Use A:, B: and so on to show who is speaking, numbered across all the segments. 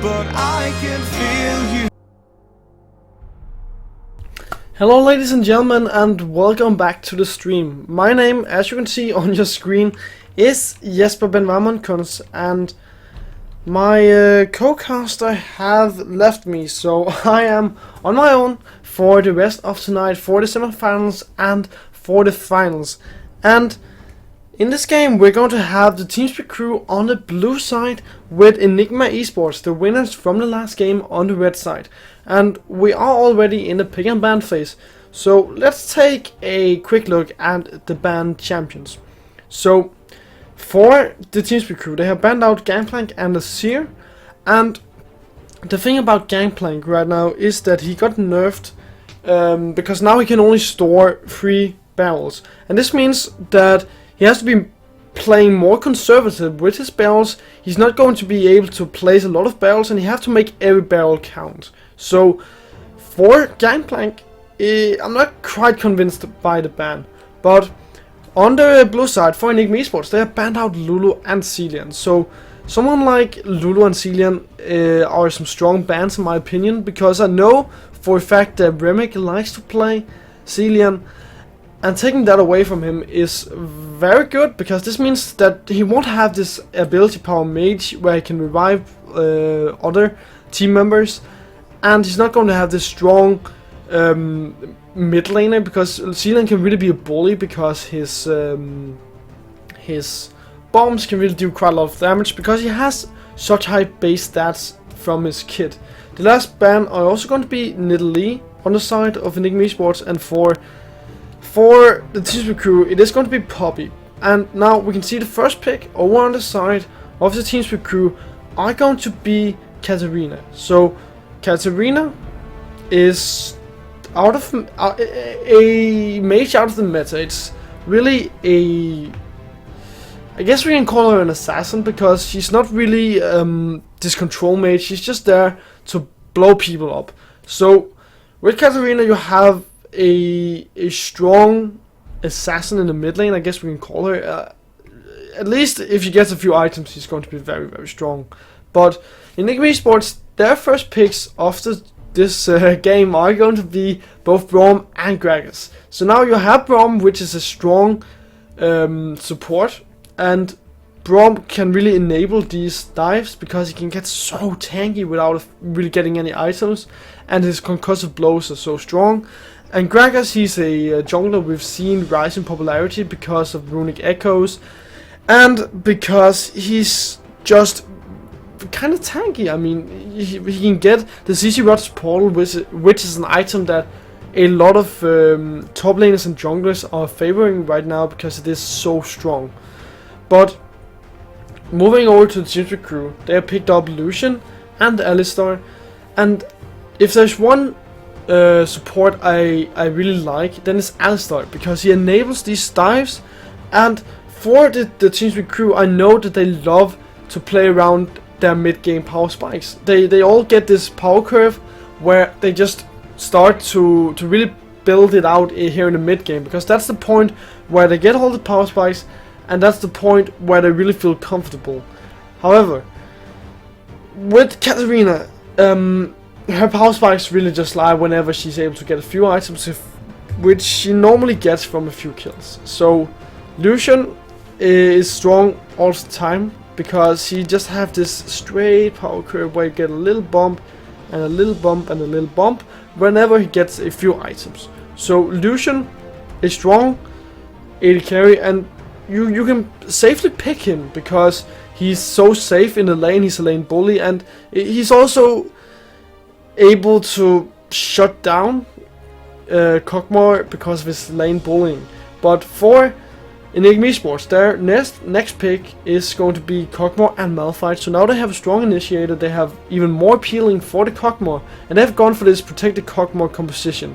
A: but I can feel you.
B: Hello ladies and gentlemen, and welcome back to the stream. My name, as you can see on your screen, is Benvarmeren, and my co-caster have left me, so I am on my own for the rest of tonight, for the semifinals and for the finals. And in this game we're going to have the Teamspeak crew on the blue side with Enigma Esports, the winners from the last game, on the red side. And we are already in the pick and ban phase, so let's take a quick look at the banned champions. So for the Teamspeak crew, they have banned out Gangplank and the Seer, and the thing about Gangplank right now is that he got nerfed because now he can only store 3 barrels, and this means that he has to be playing more conservative with his barrels. He's not going to be able to place a lot of barrels, and you have to make every barrel count. So for Gangplank, I'm not quite convinced by the ban, but on the blue side for Enigma Esports, they have banned out Lulu and Cillian. So someone like Lulu and Cillian are some strong bans in my opinion, because I know for a fact that Remick likes to play Cillian, and taking that away from him is very good, because this means that he won't have this ability power mage where he can revive other team members, and he's not going to have this strong mid laner, because Cillian can really be a bully, because his bombs can really do quite a lot of damage, because he has such high base stats from his kit. The last ban are also going to be Nidalee on the side of Enigma Esports, and for the Teamspeak crew it is going to be Poppy. And now we can see the first pick over on the side of the Teamspeak crew are going to be Katarina. So Katarina is out of a mage out of the meta. It's really I guess we can call her an assassin, because she's not really this control mage. She's just there to blow people up. So with Katarina you have a strong assassin in the mid lane, I guess we can call her. At least if she gets a few items, she's going to be very, very strong. But in Enigma Esports, their first picks of this game are going to be both Braum and Gragas. So now you have Braum, which is a strong support, and Braum can really enable these dives because he can get so tanky without really getting any items, and his concussive blows are so strong. And Gragas, he's a jungler we've seen rise in popularity because of Runic Echoes, and because he's just kind of tanky. I mean, he can get the CC Rod's Portal, which is an item that a lot of top laners and junglers are favoring right now because it is so strong. But moving over to the Teamspeak crew, they have picked up Lucian and Alistar, and if there's one support I really like, then it's Alistar, because he enables these dives. And for the Teamspeak crew, I know that they love to play around their mid-game power spikes. They all get this power curve where they just start to really build it out here in the mid-game, because that's the point where they get all the power spikes, and that's the point where they really feel comfortable. However, with Katarina, her power spikes really just lie whenever she's able to get a few items, which she normally gets from a few kills. So Lucian is strong all the time, because he just have this straight power curve where you get a little bump and a little bump and a little bump whenever he gets a few items. So Lucian is strong AD carry, and you can safely pick him because he's so safe in the lane. He's a lane bully, and he's also able to shut down Kog'Maw because of his lane bullying. But for Enigma Esports, their next pick is going to be Kog'Maw and Malphite. So now they have a strong initiator, they have even more appealing for the Kog'Maw, and they've gone for this protected Kog'Maw composition.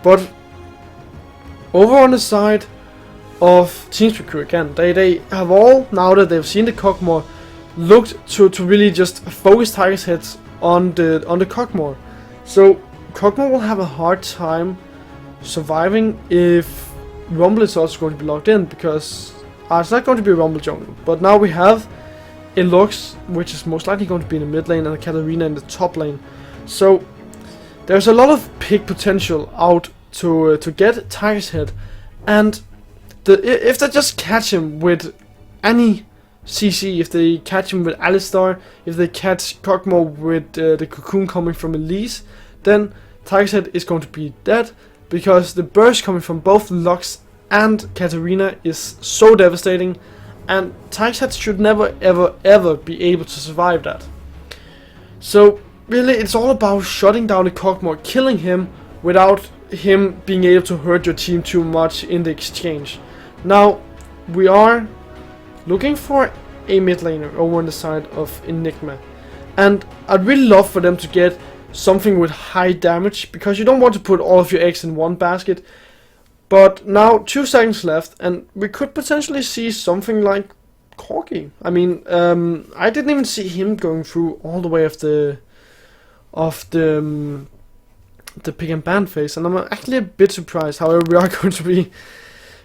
B: But over on the side of Teamspeak crew again, they have all, now that they've seen the Kog'Maw, looked to really just focus target hits on the Kog'Maw. So Kog'Maw will have a hard time surviving if Rumble is also going to be locked in, because it's not going to be a Rumble jungle. But now we have a Lux, which is most likely going to be in the mid lane, and a Katarina in the top lane. So there's a lot of pick potential out to get Tiger's Head, and if they just catch him with any CC, if they catch him with Alistar, if they catch Kog'Maw with the Cocoon coming from Elise, then Tiger's Head is going to be dead, because the burst coming from both Lux and Katarina is so devastating, and Tiger's Head should never ever be able to survive that. So really, it's all about shutting down the Kog'Maw, killing him without him being able to hurt your team too much in the exchange. Now, we are looking for a mid laner over on the side of Enigma, and I'd really love for them to get something with high damage, because you don't want to put all of your eggs in one basket. But now 2 seconds left, and we could potentially see something like Corki. I mean, I didn't even see him going through all the way of the pick and ban phase, and I'm actually a bit surprised. However, we are going to be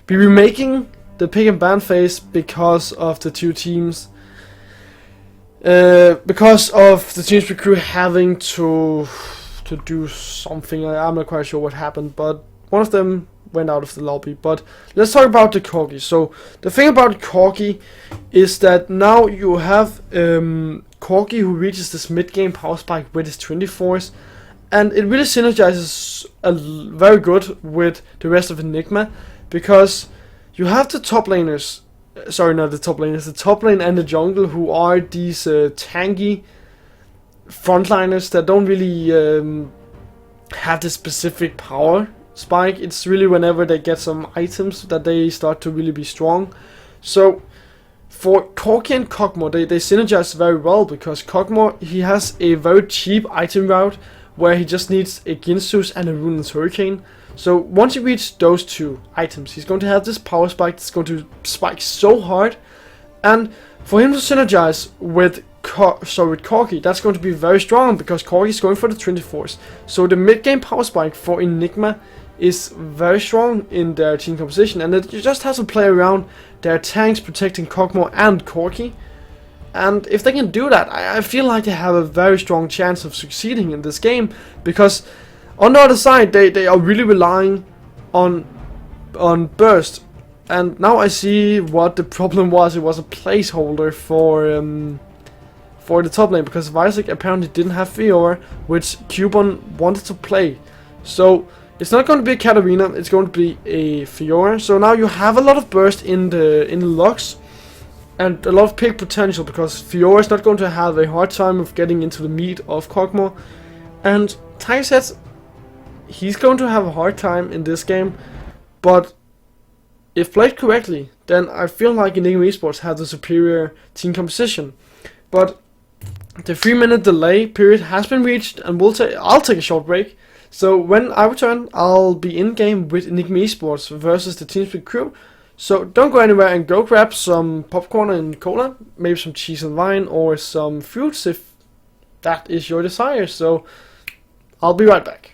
B: remaking the pick and ban phase because of the 2 teams. Because of the Teamspeak crew having to do something. I'm not quite sure what happened, but one of them went out of the lobby. But let's talk about the Corgi. So the thing about Corgi is that now you have Corgi who reaches this mid-game power spike with his 24s, and it really synergizes very good with the rest of Enigma, because you have the top laners. Sorry, not the top laners, the top lane and the jungle, who are these tanky frontliners that don't really have this specific power spike. It's really whenever they get some items that they start to really be strong. So for Corki and Kog'Maw, they synergize very well, because Kog'Maw, he has a very cheap item route where he just needs a Ginsus and a Rune's Hurricane. So once you reach those 2 items, he's going to have this power spike that's going to spike so hard, and for him to synergize with Corki, that's going to be very strong, because Corki is going for the 24s. So the mid game power spike for Enigma is very strong in their team composition, and it just has to play around their tanks protecting Kog'Maw and Corki. And if they can do that, I feel like they have a very strong chance of succeeding in this game, because on the other side, they are really relying on burst. And now I see what the problem was. It was a placeholder for the top lane, because Visek apparently didn't have Fiora, which Cubon wanted to play. So it's not going to be a Katarina, it's going to be a Fiora. So now you have a lot of burst in the Lux, and a lot of pick potential, because Fiora is not going to have a hard time of getting into the meat of Kog'Maw. And Tiger's Head, he's going to have a hard time in this game, but if played correctly, then I feel like Enigma Esports have the superior team composition. But the 3-minute delay period has been reached, and I'll take a short break. So when I return, I'll be in game with Enigma Esports versus the Teamspeak crew. So don't go anywhere, and go grab some popcorn and cola, maybe some cheese and wine, or some fruits if that is your desire. So I'll be right back.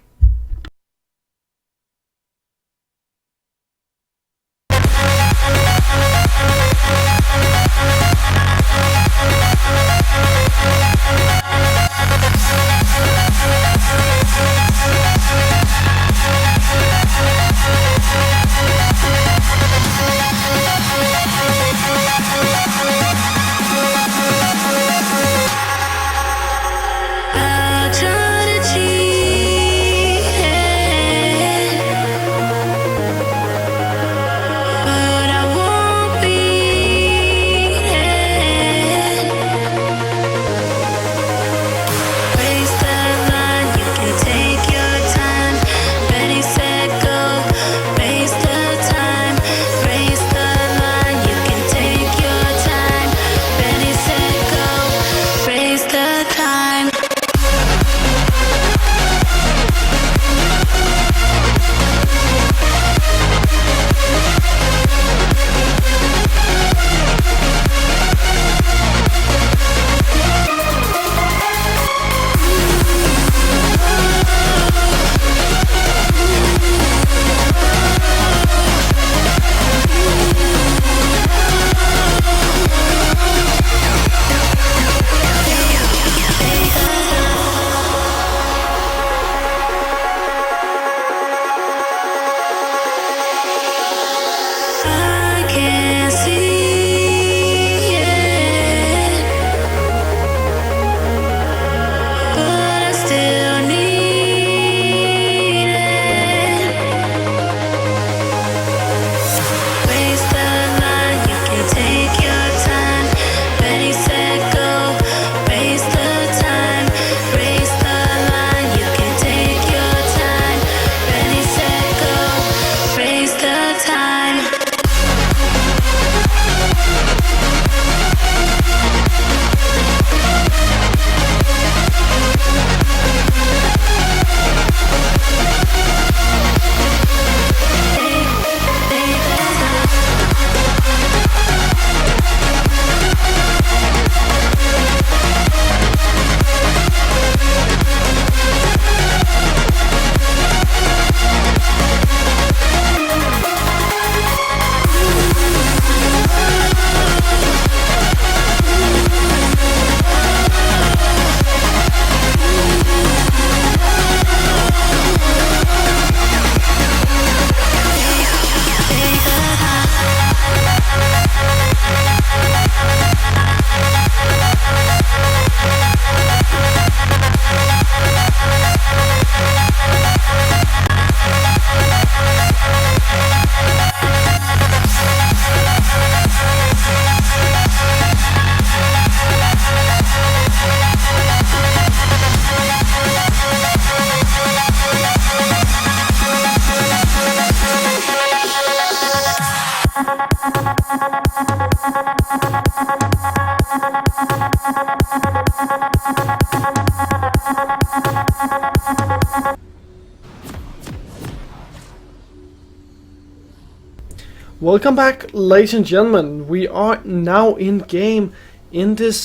B: Welcome back, ladies and gentlemen. We are now in game in this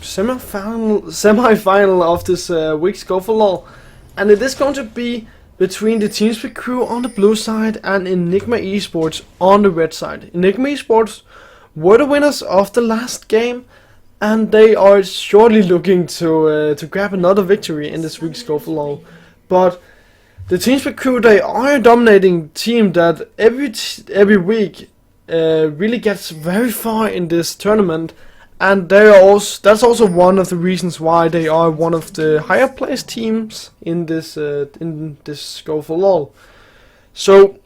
B: semi-final of this week's Go4LoL, and it is going to be between the Teamspeak crew on the blue side and Enigma Esports on the red side. Enigma Esports were the winners of the last game, and they are surely looking to grab another victory in this week's Go4LoL. But the Teamspeak crew, they are a dominating team that every week really gets very far in this tournament, and that's also one of the reasons why they are one of the higher placed teams in this Go4LoL. So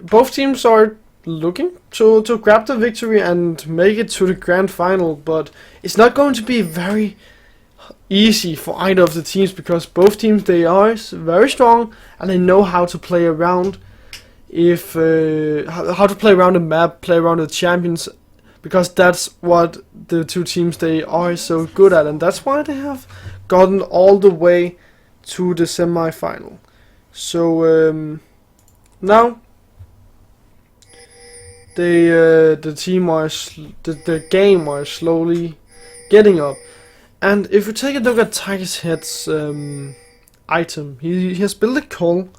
B: both teams are looking to grab the victory and make it to the grand final, but it's not going to be very easy for either of the teams, because both teams, they are very strong and they know how to play around how to play around the map, play around the champions, because that's what the two teams, they are so good at, and that's why they have gotten all the way to the semi-final. So now the game are slowly getting up. And if we take a look at Tiger's Head's item, he has built a coal,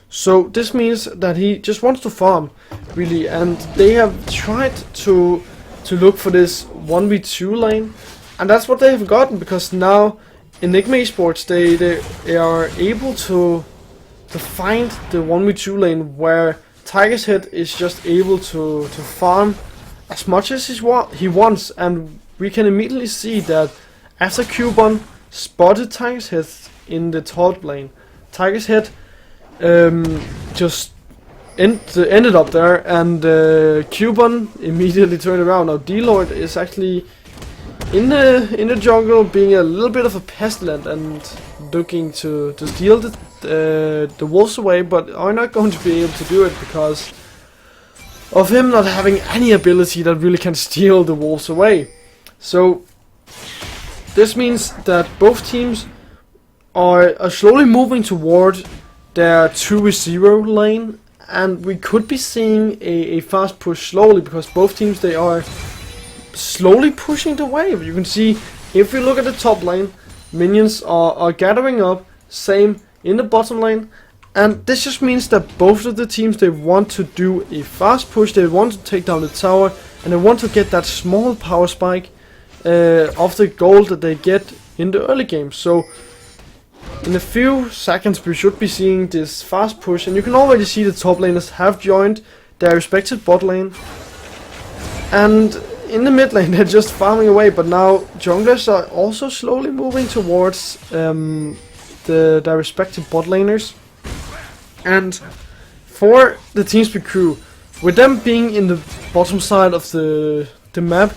B: so this means that he just wants to farm, really, and they have tried to look for this 1v2 lane, and that's what they have gotten, because now Enigma Esports, they are able to find the 1v2 lane where Tiger's Head is just able to farm as much as he wants, and we can immediately see that after Cubon spotted Tiger's Head in the top lane, Tiger's Head just ended up there, and Cubon immediately turned around. Now D-Lord is actually in the jungle, being a little bit of a pestilent and looking to steal the wolves away, but are not going to be able to do it because of him not having any ability that really can steal the wolves away. So this means that both teams are slowly moving toward their 2v0 lane, and we could be seeing a fast push slowly, because both teams, they are slowly pushing the wave. You can see, if we look at the top lane, minions are gathering up, same in the bottom lane, and this just means that both of the teams, they want to do a fast push, they want to take down the tower, and they want to get that small power spike of the gold that they get in the early game. So in a few seconds we should be seeing this fast push, and you can already see the top laners have joined their respective bot lane, and in the mid lane they're just farming away. But now junglers are also slowly moving towards their respective bot laners, and for the Teamspeak crew, with them being in the bottom side of the map,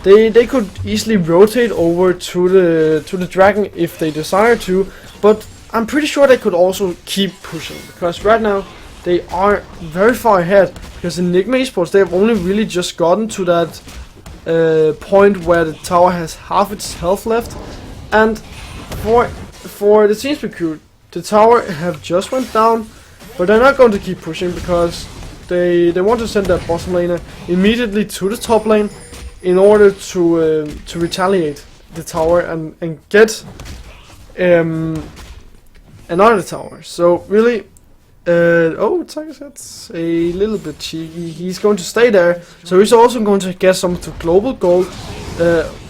B: they could easily rotate over to the dragon if they desire to, but I'm pretty sure they could also keep pushing, because right now they are very far ahead, because Enigma Esports, they have only really just gotten to that point where the tower has half its health left, and for the Teamspeak crew, the tower have just went down, but they're not going to keep pushing, because they want to send their bottom laner immediately to the top lane in order to retaliate the tower and get another tower. So really, Tiger's Head's a little bit cheeky. He's going to stay there, so he's also going to get some of the global gold.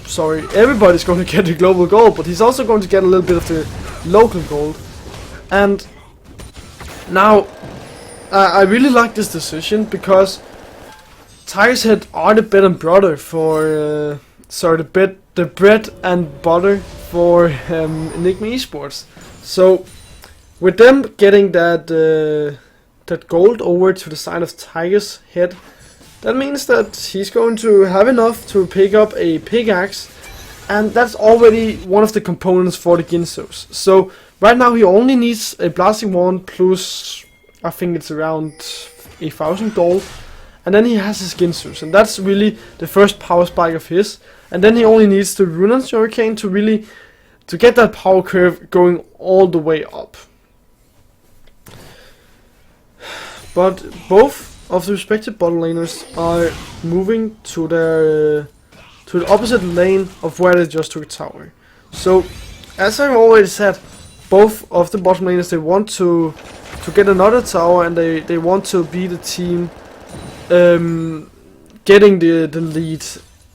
B: Sorry, everybody's going to get the global gold, but he's also going to get a little bit of the local gold. And now, I really like this decision, because Tiger's Head are the bread and butter for the bread and butter for Enigma Esports. So with them getting that gold over to the side of Tiger's Head, that means that he's going to have enough to pick up a pickaxe, and that's already one of the components for the Ginsos. So right now he only needs a blasting wand plus, I think it's around 1,000 gold, and then he has his Ginsos, and that's really the first power spike of his. and then he only needs the Rune and Hurricane to really to get that power curve going all the way up. But both of the respective bottom laners are moving to their to the opposite lane of where they just took a tower. So, as I've already said, both of the bottom laners, they want to get another tower, and they want to be the team getting the lead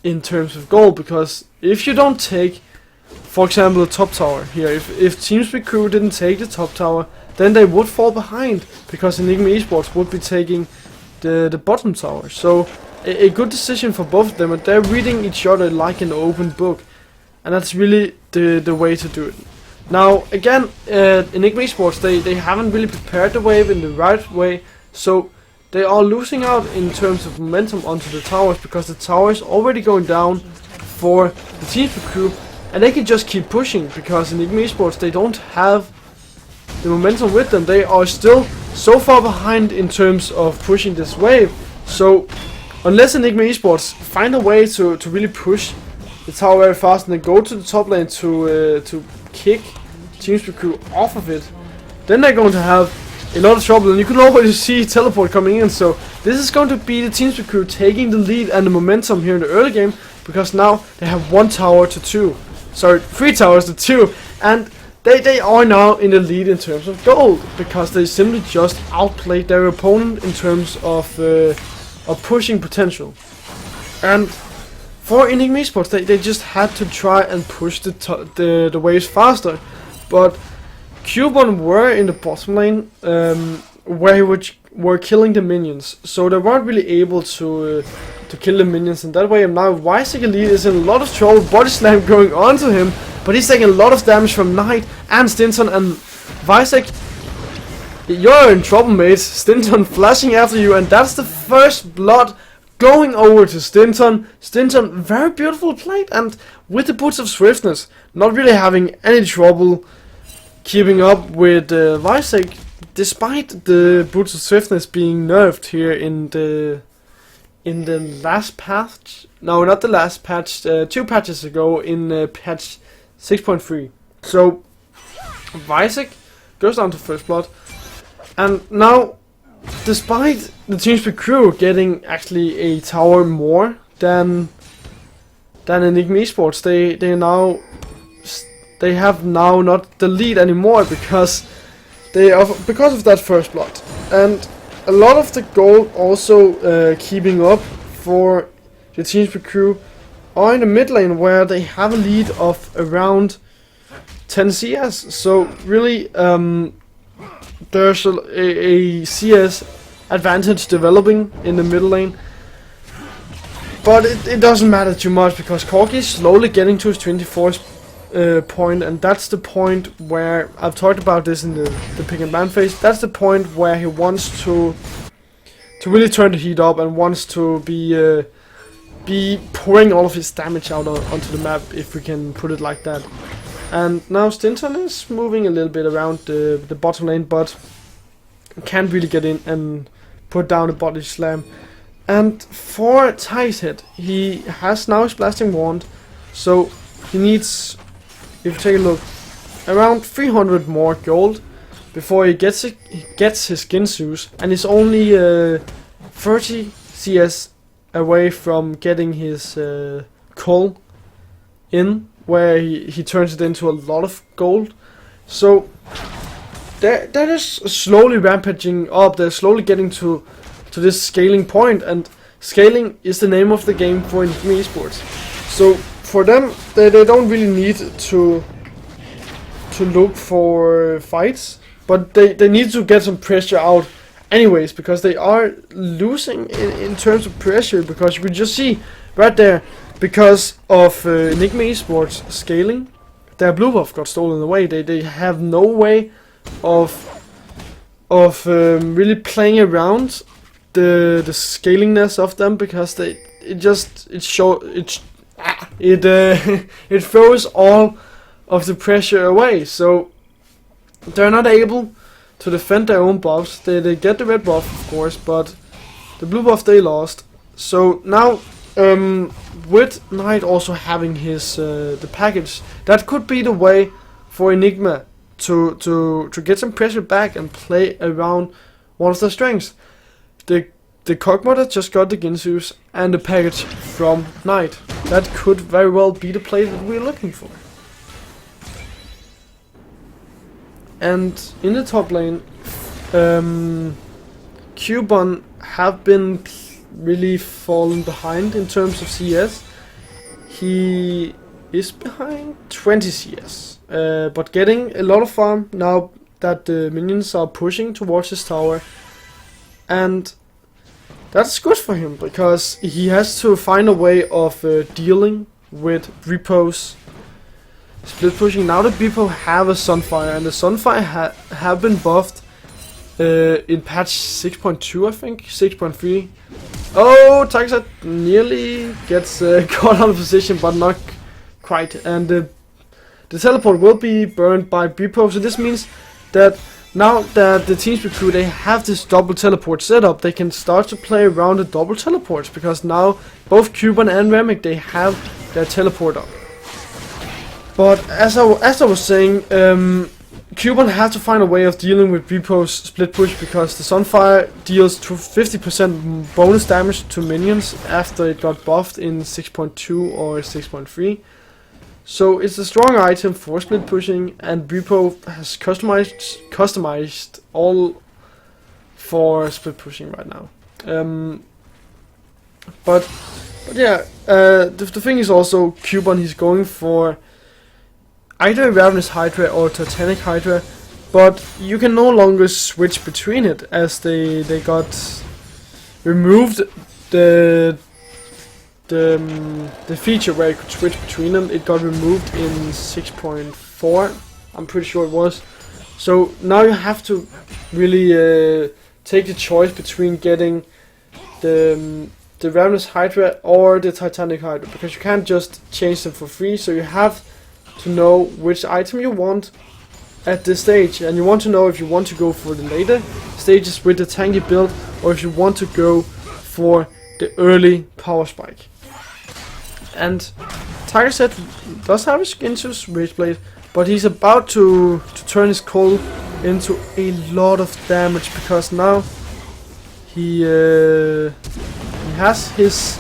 B: in terms of goal. Because if you don't take, for example, the top tower here, if Teamspeak crew didn't take the top tower, then they would fall behind, because Enigma Esports would be taking the bottom tower. So a good decision for both of them, and they're reading each other like an open book, and that's really the way to do it. Now again, Enigma Esports, they haven't really prepared the wave in the right way, so they are losing out in terms of momentum onto the towers, because the tower is already going down for the Teamspeak crew, and they can just keep pushing, because Enigma Esports, they don't have the momentum with them. They are still so far behind in terms of pushing this wave. So unless Enigma Esports find a way to really push the tower very fast and then go to the top lane to kick Teamspeak crew off of it, then they're going to have a lot of trouble. And you can already see teleport coming in. So this is going to be the Teamspeak crew taking the lead and the momentum here in the early game, because now they have 1 tower to 2. Sorry, 3 towers to 2, and they are now in the lead in terms of gold, because they simply just outplayed their opponent in terms of pushing potential. And for Enigma Esports, they just had to try and push the waves faster. But Cubone were in the bottom lane, where were killing the minions, so they weren't really able to kill the minions in that way. And now Visek Elite is in a lot of trouble. Body slam going on to him, but he's taking a lot of damage from Knight and Stinson. And Visek, you're in trouble, mate. Stinson flashing after you, and that's the first blood going over to Stinson. Stinson, very beautiful played, and with the Boots of Swiftness, not really having any trouble keeping up with Visek, despite the Boots of Swiftness being nerfed here in the last patch. No, not the last patch, 2 patches ago, in patch 6.3. So Visek goes down to first blood, and now, despite the Teamspeak crew getting actually a tower more than Enigma Esports, they have now not the lead anymore, because of that first blood. And a lot of the gold also keeping up for the Teamspeak crew are in the mid lane, where they have a lead of around 10 CS. So really, there's a CS advantage developing in the middle lane. But it doesn't matter too much, because Corki is slowly getting to his 24th point, and that's the point where I've talked about this in the pick and ban phase. That's the point where he wants to really turn the heat up and wants to be pouring all of his damage out onto the map, if we can put it like that. And now Stinson is moving a little bit around the bottom lane, but can't really get in and put down a body slam. And for Ticehead, he has now his blasting wand, so he needs, if you take a look, around 300 more gold before he gets his Ginsus, and he's only 30 CS away from getting his Cull in, where he turns it into a lot of gold. So they're just slowly rampaging up. They're slowly getting to this scaling point, and scaling is the name of the game for Enigma Esports. So for them, they don't really need to look for fights, but they need to get some pressure out anyways, because they are losing in terms of pressure, because you can just see right there, because of Enigma Esports scaling, their blue buff got stolen away. They have no way of really playing around the scalingness of them, because it throws all of the pressure away. So they're not able to defend their own buffs. They get the red buff, of course, but the blue buff they lost. So now with Knight also having his the package, that could be the way for Enigma to get some pressure back and play around one of their strengths. The Cogmoder just got the Ginsus and the package from Knight. That could very well be the play that we're looking for. And in the top lane, Cubon have been really falling behind in terms of CS. He is behind 20 CS, but getting a lot of farm now that the minions are pushing towards his tower, and that's good for him because he has to find a way of dealing with repos, split pushing. Now the Bipo have a Sunfire, and the Sunfire have been buffed in patch 6.2, I think, 6.3. Oh, Taxat nearly gets caught out of position, but not quite. And the teleport will be burned by Bipo, so this means that now that the Teamspeak crew, they have this double teleport setup, they can start to play around the double teleports, because now both Cubon and Remick, they have their teleport up. But as I was saying, Cubon has to find a way of dealing with Bipo's split push, because the Sunfire deals to 50% bonus damage to minions after it got buffed in 6.2 or 6.3. So it's a strong item for split pushing, and Bipo has customized all for split pushing right now. But yeah, the thing is also Cubon, he's going for either Ravenous Hydra or Titanic Hydra, but you can no longer switch between it, as they got removed the feature where you could switch between them. It got removed in 6.4, I'm pretty sure it was. So now you have to really take the choice between getting the Ravenous Hydra or the Titanic Hydra, because you can't just change them for free. So you have to know which item you want at this stage, and you want to know if you want to go for the later stages with the tanky build, or if you want to go for the early power spike. And Tigerset does have his Ginsus Rageblade, but he's about to turn his Coal into a lot of damage, because now he has his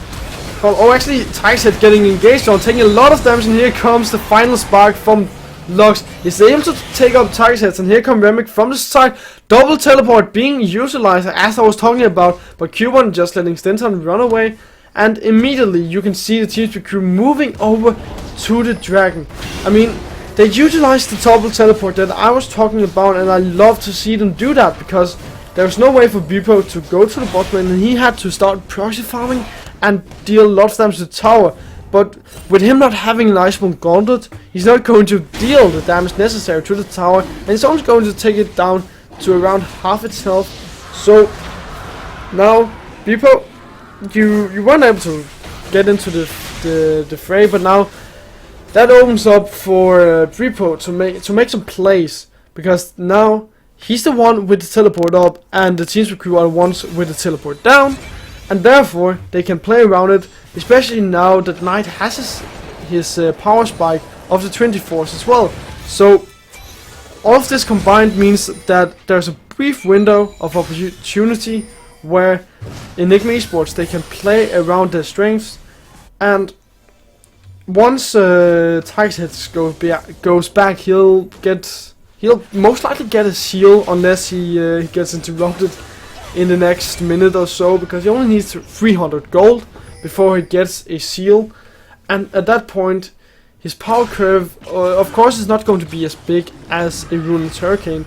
B: Coal. Oh, actually, Tigerset getting engaged on, taking a lot of damage, and here comes the final spark from Lux. He's able to take up Tigerset, and here comes Remick from the side. Double teleport being utilized, as I was talking about, but Cubon just letting Stenton run away. And immediately you can see the Teamspeak crew moving over to the Dragon. I mean, they utilized the double teleport that I was talking about, and I love to see them do that, because there's no way for Bipo to go to the bot lane, and he had to start proxy farming and deal a lot of damage to the tower. But with him not having an Iceborne Gauntlet, he's not going to deal the damage necessary to the tower, and he's only going to take it down to around half its health. So now Bipo, you weren't able to get into the fray, but now that opens up for Bipo to make some plays, because now he's the one with the teleport up, and the Teamspeak crew are the ones with the teleport down, and therefore they can play around it, especially now that Knight has his power spike of the 24s as well. So all of this combined means that there's a brief window of opportunity where Enigma Esports, they can play around their strengths, and once Tigerset goes back, he'll most likely get a seal, unless he gets interrupted in the next minute or so, because he only needs 300 gold before he gets a seal, and at that point his power curve, of course, is not going to be as big as a Ruinous Hurricane,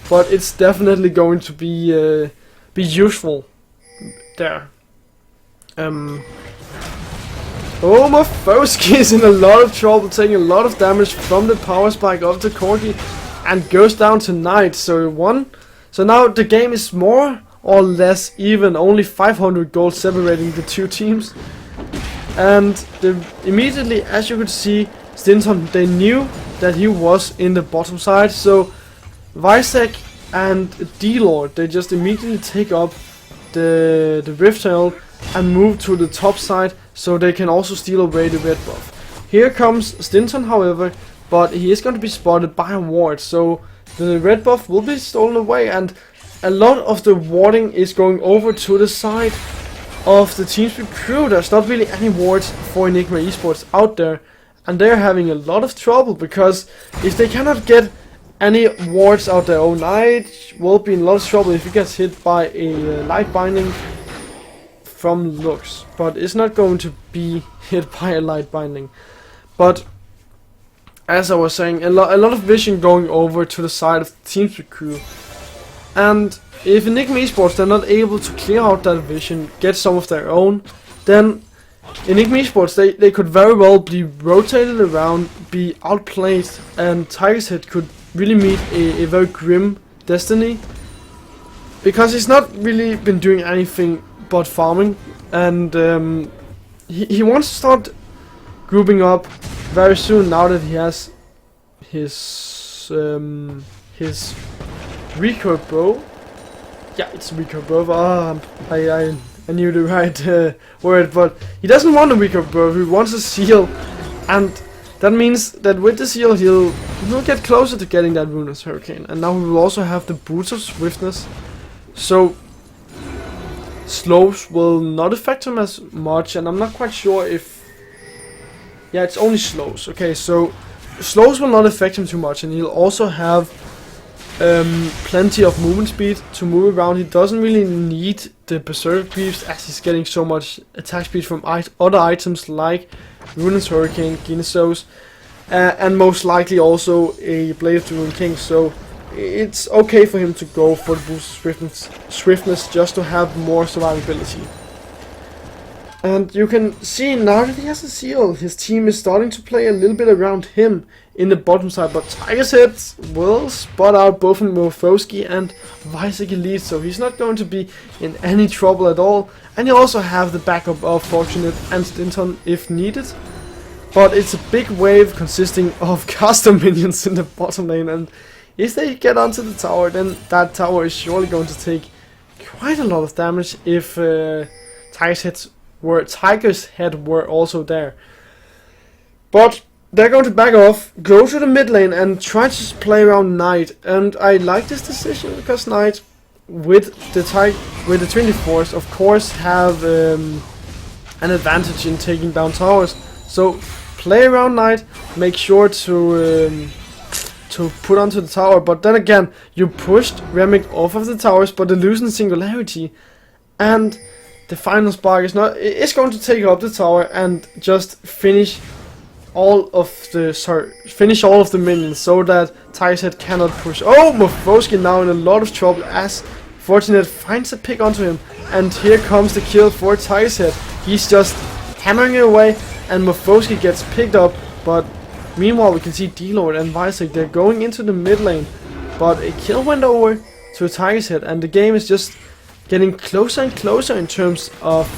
B: but it's definitely going to be useful there. Oh, Morphosky is in a lot of trouble, taking a lot of damage from the power spike of the Corgi, and goes down to Knight. So now the game is more or less even, only 500 gold separating the two teams. And immediately, as you could see, Stinson, they knew that he was in the bottom side, so Visek and D-Lord, they just immediately take up the Rift Herald and move to the top side. so they can also steal away the red buff. Here comes Stinson, however, but he is going to be spotted by a ward, so the red buff will be stolen away, and a lot of the warding is going over to the side of the Teamspeak crew. There's not really any wards for Enigma Esports out there, and they're having a lot of trouble, because if they cannot get any wards out there, Knight will be in a lot of trouble if he gets hit by a light binding from Lux, but it's not going to be hit by a light binding. But as I was saying, a lot of vision going over to the side of the Teamspeak crew, and if Enigma Esports they're not able to clear out that vision, get some of their own, then Enigma Esports they could very well be rotated around, be outplayed, and Tiger's Head could really meet a very grim destiny, because he's not really been doing anything but farming, and he wants to start grouping up very soon now that he has his recurve bow. Yeah, it's a recurve bow. I knew the right word, but he doesn't want a recurve bow. He wants a seal, and that means that with the seal he'll get closer to getting that Ruinous Hurricane. And now we will also have the boots of swiftness, so slows will not affect him as much, and I'm not quite sure if... Yeah, it's only slows. Okay, so slows will not affect him too much, and he'll also have plenty of movement speed to move around. He doesn't really need the Berserk Greaves, as he's getting so much attack speed from other items like Ruinous Hurricane, Guinness, and most likely also a Blade of the Ruined King, so it's okay for him to go for the boost of swiftness just to have more survivability. And you can see now that he has a seal, his team is starting to play a little bit around him in the bottom side, but Tiger's Head will spot out both Morphosky and Visek Elite, so he's not going to be in any trouble at all, and he'll also have the backup of Fortunate and Stinton if needed. But it's a big wave consisting of caster minions in the bottom lane, and if they get onto the tower, then that tower is surely going to take quite a lot of damage if Tiger's Head were also there. But they're going to back off, go to the mid lane and try to play around Knight, and I like this decision because Knight with the 24s of course have an advantage in taking down towers. So play around Knight, make sure to put onto the tower, but then again you pushed Remick off of the towers, but they lose in Singularity, and the final spark is not. It's going to take up the tower and just finish all of the minions, so that Tiger's Head cannot push. Oh, Morphosky now in a lot of trouble as Fortunate finds a pick onto him, and here comes the kill for Tiger's Head. He's just hammering it away, and Morphosky gets picked up. But meanwhile, we can see D-Lord and Visek, they're going into the mid lane, but a kill went over to Tiger's Head, and the game is just getting closer and closer in terms of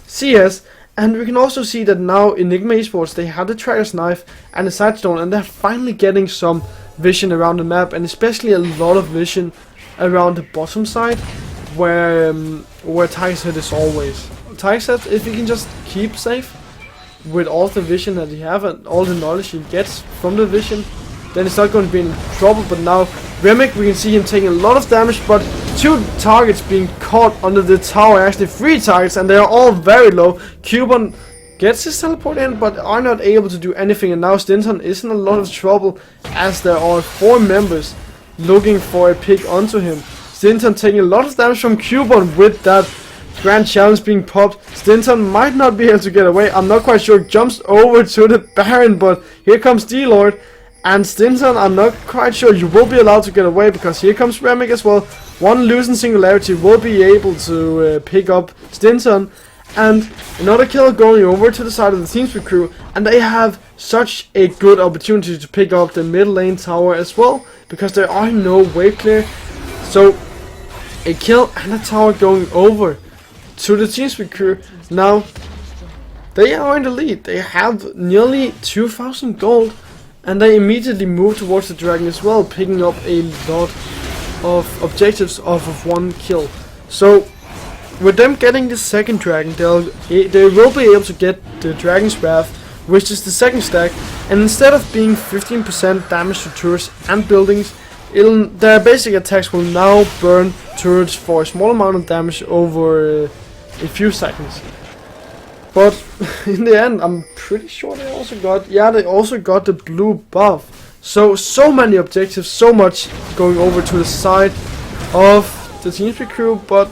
B: CS. And we can also see that now Enigma Esports, they have the Tracker's Knife and the Sidestone, and they're finally getting some vision around the map, and especially a lot of vision around the bottom side, where Tiger's Head is always. Tiger's Head, if he can just keep safe with all the vision that he have and all the knowledge he gets from the vision, then it's not going to be in trouble. But now Remick, we can see him taking a lot of damage, but 2 targets being caught under the tower, actually 3 targets, and they are all very low. Cuban gets his teleport in, but are not able to do anything, and now Stinton is in a lot of trouble as there are 4 members looking for a pick onto him. Stinton taking a lot of damage from Cuban with that Grand Challenge being popped. Stinton might not be able to get away, I'm not quite sure. Jumps over to the Baron, but here comes D-Lord. And Stinton, I'm not quite sure you will be allowed to get away, because here comes Remick as well. One losing Singularity will be able to pick up Stinton. And another kill going over to the side of the Teamspeak crew. And they have such a good opportunity to pick up the mid lane tower as well, because there are no wave clear. So a kill and a tower going over to the Teamspeak crew. Now they are in the lead. They have nearly 2,000 gold. And they immediately move towards the dragon as well, picking up a lot of objectives off of 1 kill. So with them getting the second dragon, they will be able to get the Dragon's Wrath, which is the second stack, and instead of being 15% damage to turrets and buildings, their basic attacks will now burn turrets for a small amount of damage over a few seconds. But in the end, I'm pretty sure they also got the blue buff. So many objectives, so much going over to the side of the Teamspeak crew, but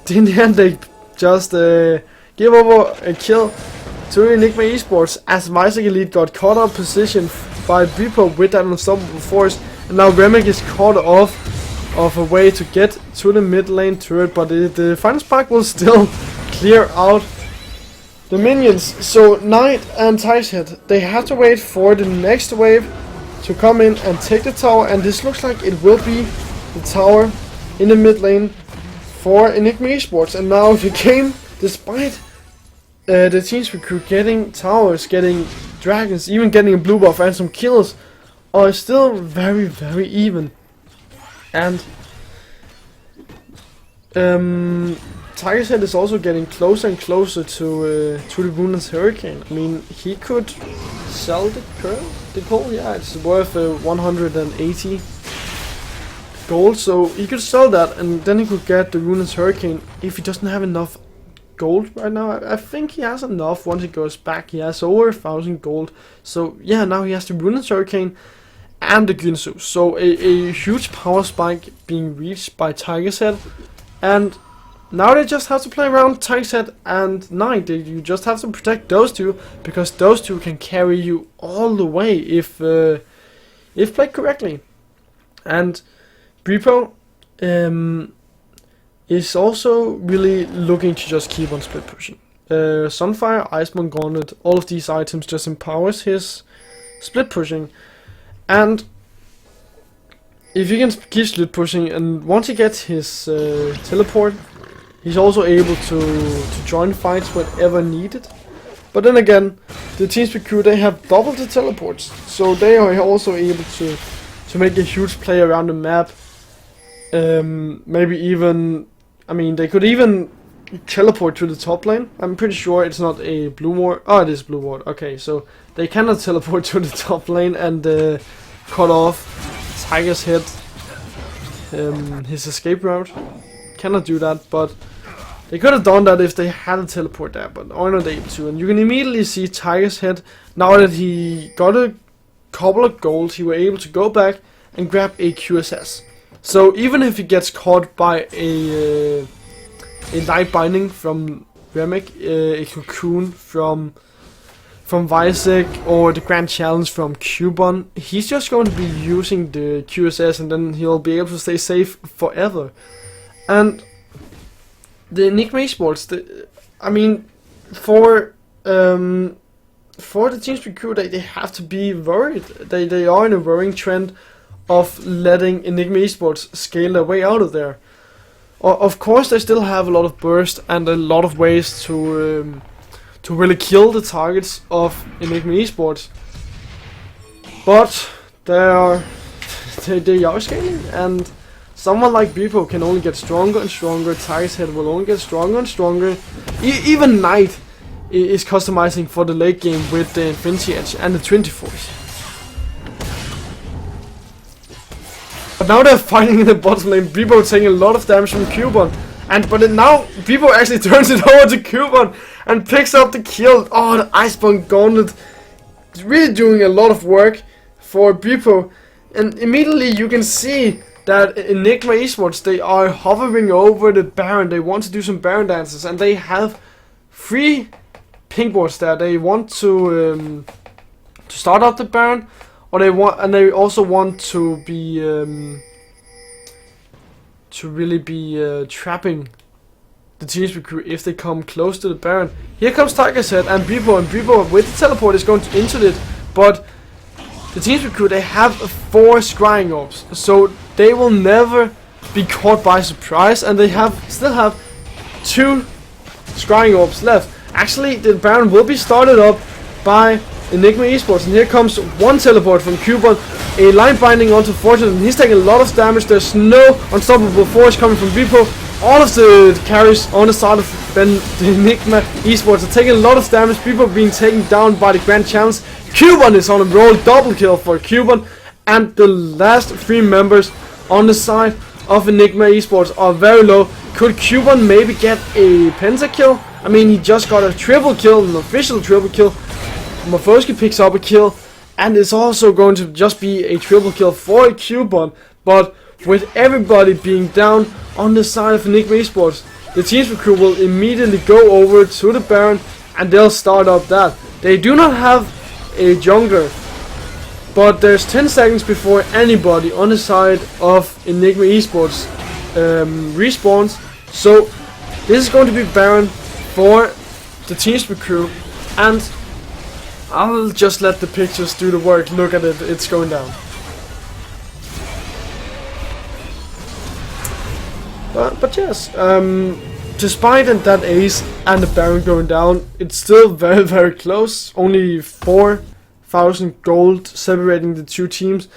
B: in the end they just give over a kill to Enigma Esports, as Visek Elite got caught out of position by Bripo with that unstoppable force, and now Remick is caught off of a way to get to the mid lane turret, but the final spark will still clear out the minions. So Knight and Tycehead, they have to wait for the next wave to come in and take the tower, and this looks like it will be the tower in the mid lane for Enigma Esports. And now the game, despite the Teamspeak crew getting towers, getting dragons, even getting a blue buff and some kills, are still very, very even. And Tycehead is also getting closer and closer to the Runa's Hurricane. I mean, he could sell the coal, yeah, it's worth 180 gold, so he could sell that, and then he could get the Runa's Hurricane if he doesn't have enough gold right now. I think he has enough. Once he goes back, he has over 1,000 gold. So yeah, now he has the Runa's Hurricane and the Gunsu. So a huge power spike being reached by Tycehead, and now they just have to play around Tycehead and Knight. You just have to protect those two, because those two can carry you all the way if played correctly. And Bripo is also really looking to just keep on split pushing. Sunfire, Iceborne Gauntlet, all of these items just empowers his split pushing. And if he can keep split pushing, and once he gets his teleport, he's also able to join fights whenever needed. But then again, the Teamspeak crew, they have double the teleports, so they are also able to make a huge play around the map. Maybe even, I mean, they could even teleport to the top lane. I'm pretty sure it's not a blue ward. Oh, it is blue ward. Okay, so they cannot teleport to the top lane and cut off Tycehead, his escape route. Cannot do that, but they could have done that if they had a teleport there, but are not able to. And you can immediately see Tycehead, now that he got a couple of gold, he was able to go back and grab a QSS. So even if he gets caught by a Night Binding from Remick, a Cocoon from Visek, or the Grand Challenge from Cubon, he's just going to be using the QSS, and then he'll be able to stay safe forever. And the Enigma Esports, I mean, for the Teamspeak crew, they have to be worried. They are in a worrying trend of letting Enigma Esports scale their way out of there. Of course, they still have a lot of burst and a lot of ways to really kill the targets of Enigma Esports, but they are scaling, and someone like Bripo can only get stronger and stronger. Tycehead will only get stronger and stronger. Even Knight is customizing for the late game with the Infinity Edge and the Trinity Force. But now they're fighting in the bottom lane. Bripo taking a lot of damage from Cubon, but now Bripo actually turns it over to Cubon and picks up the kill. Oh, the Iceborne Gauntlet is really doing a lot of work for Bripo, and immediately you can see that Enigma Esports, they are hovering over the Baron. They want to do some Baron dances, and they have 3 pink wards there. They want to start up the Baron, or they also want to be really be trapping the Teamspeak crew if they come close to the Baron. Here comes Tycehead and Bripo with the teleport is going into it, but the Teamspeak crew, they have 4 scrying orbs, so they will never be caught by surprise, and they still have 2 scrying orbs left. Actually, the Baron will be started up by Enigma Esports, and here comes 1 teleport from Cubon, a line binding onto Fortune, and he's taking a lot of damage. There's no unstoppable force coming from Bripo, all of the carries on the side of the Enigma Esports are taking a lot of damage. People are being taken down by the Grand Champs. Cuban is on a roll, double kill for Cuban. And the last 3 members on the side of Enigma Esports are very low. Could Cuban maybe get a pentakill? I mean, he just got a triple kill, an official triple kill. Morfoski picks up a kill, and it's also going to just be a triple kill for Cuban. But with everybody being down on the side of Enigma Esports, the Teamspeak crew will immediately go over to the Baron, and they'll start up that. They do not have a jungler, but there's 10 seconds before anybody on the side of Enigma Esports respawns. So this is going to be Baron for the Teamspeak crew, and I'll just let the pictures do the work. Look at it, it's going down. But yes, despite that ace and the Baron going down, it's still very, very close. Only 4,000 gold separating the 2 teams.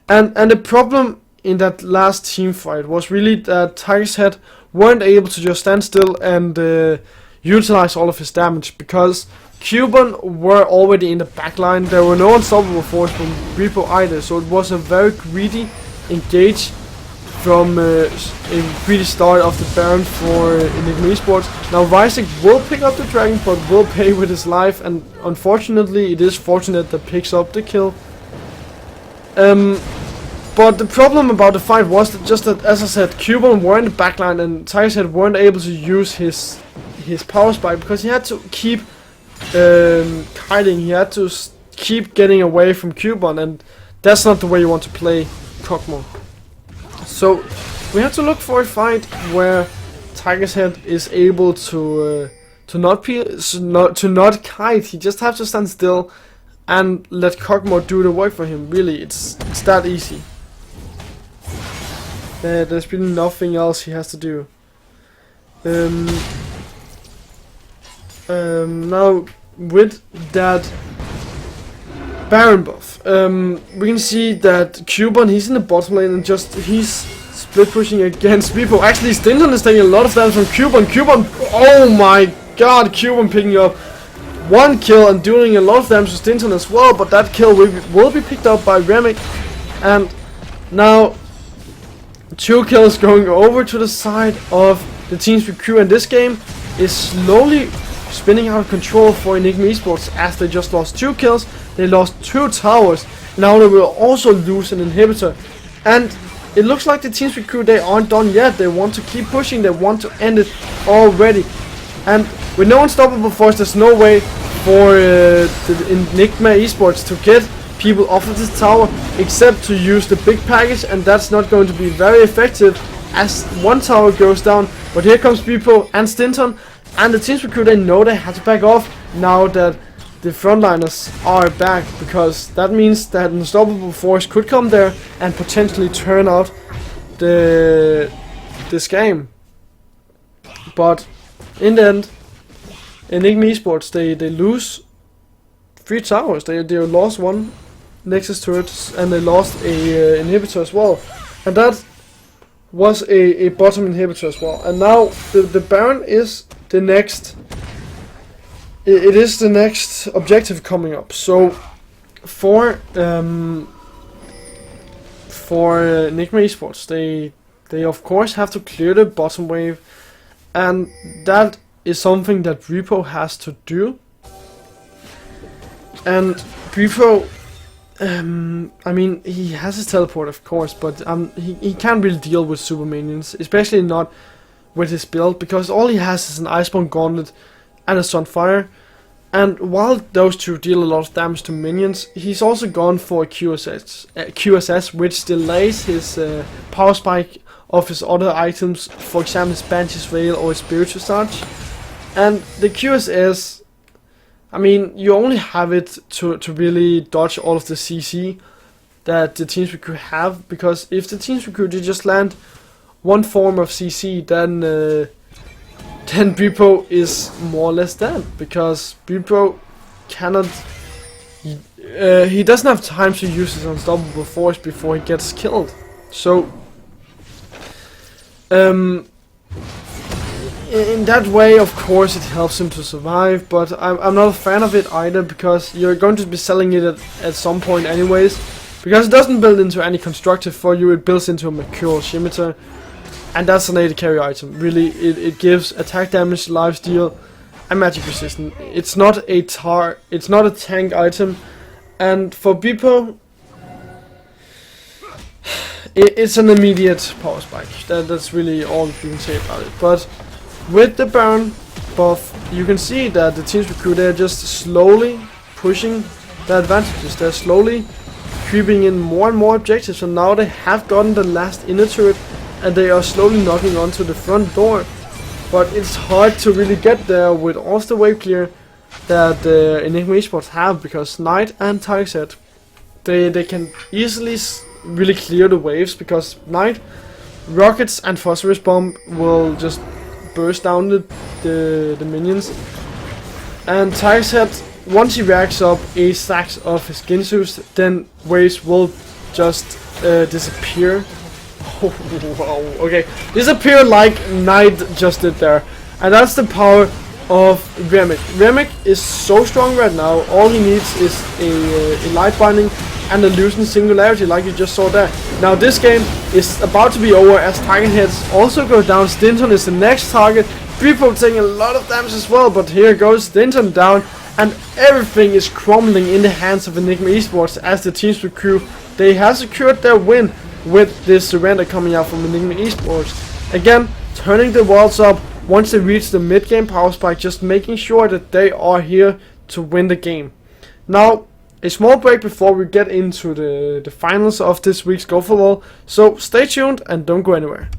B: And the problem in that last team fight was really that Tiger's Head weren't able to just stand still and utilize all of his damage, because Cuban were already in the backline. There were no unstoppable force from Repo either, so it was a very greedy engage from a greedy start of the Baron for Enigma Esports. Now Visek will pick up the dragon, but will pay with his life, and unfortunately it is Fortunate that picks up the kill. But the problem about the fight was that just that, as I said, Cuban were in the backline and Tiger's Head weren't able to use his power spike, because he had to keep kiting, he had to keep getting away from Cuban, and that's not the way you want to play Kog'Maw. So we have to look for a fight where Tiger's Head is able to not kite. He just has to stand still and let Kog'Maw do the work for him. Really, it's that easy. There's really nothing else he has to do. Now with that Baron buff, we can see that Cuban, he's in the bottom lane and he's split pushing against Repo. Actually, Stinton is taking a lot of damage from Cuban. Oh my god, Cuban picking up 1 kill and doing a lot of damage to Stinton as well, but that kill will be picked up by Remick. And now 2 kills going over to the side of the Teamspeak crew, and this game is slowly spinning out of control for Enigma Esports, as they just lost 2 kills, they lost 2 towers, now they will also lose an inhibitor. And it looks like the Teamspeak crew, they aren't done yet. They want to keep pushing, they want to end it already. And with no unstoppable force, there's no way for the Enigma Esports to get people off of this tower except to use the big package, and that's not going to be very effective as 1 tower goes down. But here comes Repo and Stinton, and the Teamspeak crew, they know they have to back off now that the frontliners are back, because that means that an unstoppable force could come there and potentially turn out this game. But in the end, Enigma Esports, they lose 3 towers. They lost 1 Nexus turret, and they lost a inhibitor as well, and that was a bottom inhibitor as well. And now the Baron is the next. It is the next objective coming up. So for Enigma Esports, they of course have to clear the bottom wave, and that is something that Repo has to do. And Repo, I mean, he has his teleport of course, but he can't really deal with super minions, especially not with his build, because all he has is an Iceborne Gauntlet and a Sunfire. And while those 2 deal a lot of damage to minions, he's also gone for a QSS, which delays his power spike of his other items, for example his Banshee's Veil or his Spiritual Charge. And the QSS, I mean, you only have it to really dodge all of the CC that the Teamspeak crew have, because if the Teamspeak crew just land 1 form of CC, then Repo is more or less dead, because Repo cannot, he doesn't have time to use his unstoppable force before he gets killed. So in that way, of course, it helps him to survive, but I'm not a fan of it either, because you're going to be selling it at some point anyways, because it doesn't build into any constructive for you, it builds into a Mercurial Scimitar, and that's an AD carry item. Really, it gives attack damage, lifesteal, and magic resistance. It's not a tank item, and for Beepo, it's an immediate power spike. That's really all you can say about it. But with the Baron buff, you can see that the Teamspeak crew, they're just slowly pushing the advantages. They're slowly creeping in more and more objectives, and now they have gotten the last inner turret, and they are slowly knocking onto the front door. But it's hard to really get there with all the wave clear that the Enigma Esports have, because Knight and Tyset, they can easily really clear the waves, because Knight, rockets and phosphorus bomb will just burst down the minions, and Tyset, once he racks up a stack of his Ginsus, then waves will just disappear. Oh, wow, okay, disappear like Knight just did there. And that's the power of Remick. Remick is so strong right now. All he needs is a light binding and a loosened singularity, like you just saw there. Now this game is about to be over as target heads also go down. Stinton is the next target. Beepo taking a lot of damage as well, but here goes Stinton down, and everything is crumbling in the hands of Enigma Esports as the Teamspeak crew, they have secured their win with this surrender coming out from Enigma Esports. Again, turning the walls up once they reach the mid-game power spike, just making sure that they are here to win the game. Now, a small break before we get into the finals of this week's Go4LoL, so stay tuned and don't go anywhere.